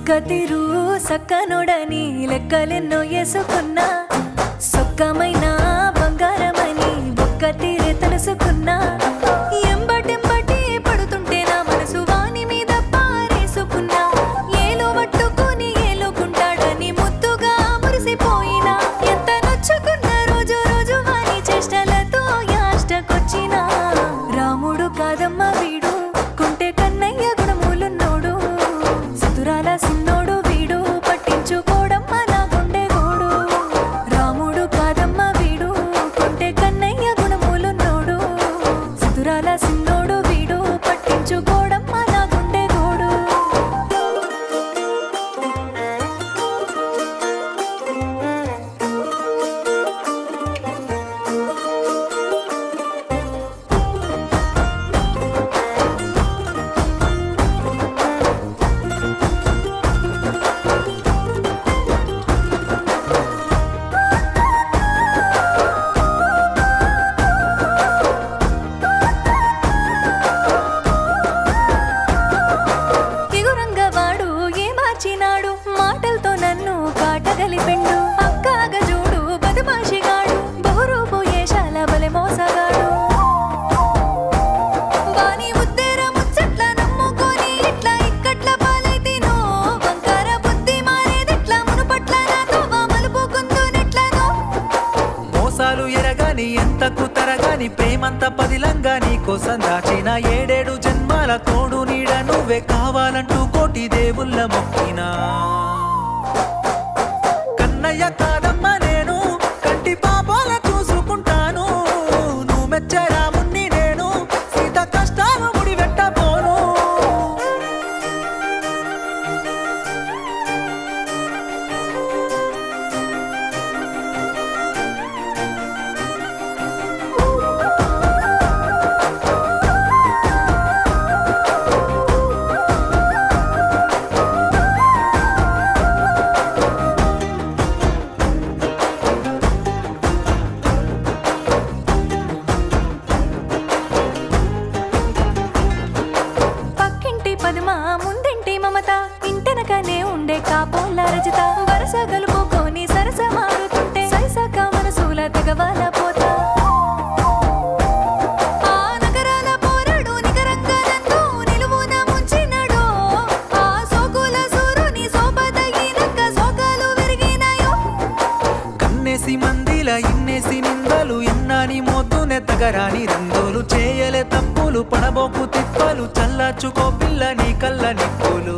సుక్కతిరు సక్కనోడని లెక్కలెన్నో వేసుకున్నా సొక్కమైన బంగారమని ఒక్క తీరే తెలుసుకున్నా ఎంబటెంబటి పడుతుంటే నా మనసు వాని మీద పారేసుకున్నా ఏలో పట్టుకొని ఏలుకుంటాడని ముద్దుగా మురిసిపోయినా ఎంత నొచ్చుకున్న రోజు రోజు వాని చేష్టలతో యాష్టకొచ్చినా రాముడు కాదమ్మ వీడు కుంటే కన్నయ్య గుణములున్నోడు సుతురాల సిన్నోడు వీడు పట్టించుకోడమ్మ నా గుండె గోడు రాముడు కాదమ్మ వీడు కుంటే కన్నయ్య గుణములున్నోడు సుతురాల సిన్నోడు వీడు పట్టించుకోడమ్మ నా గుండె గోడు ఎగురంగవాడు ఏ మార్చినాడు మాటలతో నన్ను కాటగలిపెండు అక్కాగ చూడు బదుమాషిగాడు బహురూపు ఏషాల బలె మోసగాడు వాని ముద్దెర ముచ్చట్ల నమ్ముకొని ఇట్లా ఇక్కట్ల పాలైతినో వంకర బుద్ధి మారేదిట్లా మునుపట్ల నాతో మలుపుకుందునెట్లనో మోసాలు ఎరగాని ఎంతకు తరగాని ప్రేమంత పదిలంగా నీ కోసం దాచిన 7 జన్మాల తోడు నీడ నువ్వే కావాలంటూ కోటి దేవుళ్ళ మొక్కినా కన్నయ్య కాదమ్మ నేను కంటి పాపాల చూసుకుంటాను నువ్వు మెచ్చరా మున్ని నేను సీత కష్టాలు ముడివెట్టబోను పక్కింటి పద్మ ముందింటి మమత ఇంటెనకనే ఉండే కాపోల రజిత వరస గలుపుకొని సరస మారుతుంటే సైసక మనసుల తెగవాల పోతా ఆ నగరాల పోరాడు నికరంగా నన్ను నిలువున ముంచినడో ఆ సోకుల సూరుని సోపదగినక్క సోకాలు విరిగినాయో కన్నేసి మందిల ఇన్నేసి నిందలు ఎన్నాని మోతునే తగరాని రంగులు చేయలే తప్పులు పడబోకు తిప్పలు చల్లార్చుకో పిల్ల నీ కళ్ళ నిప్పులు